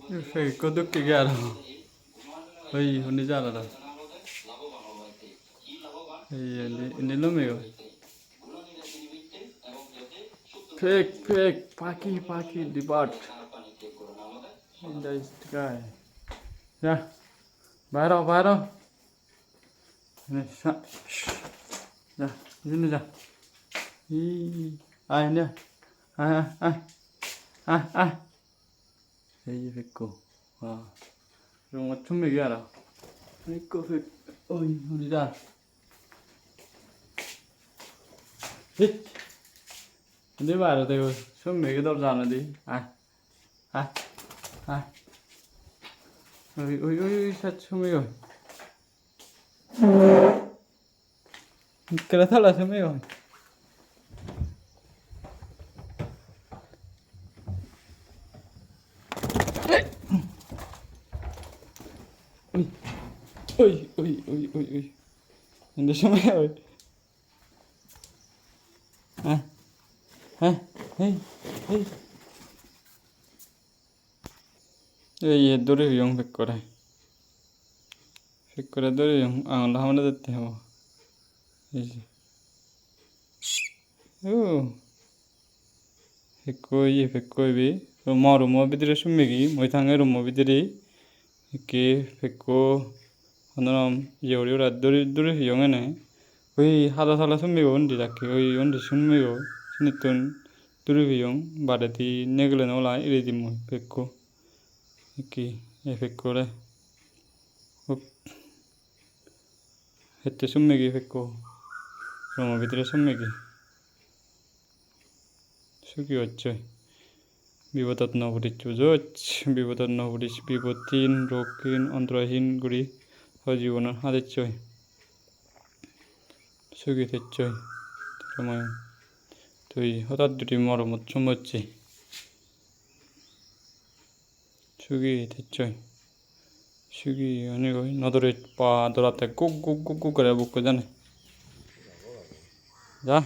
Phải có đức cái gà đâu. Ôi, hôm nay ra là đâu. Ôi, ini lo meo. Fake, paki, depart. In the sky. Ja, বাইরো যা এখানে যা ই আয় নে আয় আয় আয় আয় এই যে ফেকো রঙ 좀 얘기하라 ফেকো ফেক ওই 우리 자 hit근데 말아 되고 좀 얘기도 없잖아디 아이 아이 아이 오이 사춤이요 그래 살라춤이요 오이 근데 숨어요 에이 ये दूरी हुई हूँ फिर करे दूरी हूँ आंगला हमने देते हैं वो फिर कोई भी रूम बिदरे सुमेगी मैं थांगे रूम बिदरे कि फिर हनराम ये उड़ा दूरी हुई हूँ ने वही हाला साला सुमेगो उन्दी जाके वही उन्दी सुमेगो सुनितुन दूरी हुई हूँ बारे नेगले नोला इरेदी मुझ फिर कि efekkore hette summegi efekko roma vidire summegi sugi hocche বিপদত নবরিচ বুঝছ বিপদত নবরিচ বিপদহীন রোগহীন অন্তরহীন গুড়ি সজীবনৰ হাদিচ্ছয় সুগী তেচ্ছয় সময় তুই হঠাৎ দুটি মরমত চুমচ্ছে সুগী তেচ্ছয় সুগী অনেক নদরে পা দৌড়াতে কুক কুক কুক কুক করে বুক জানে যা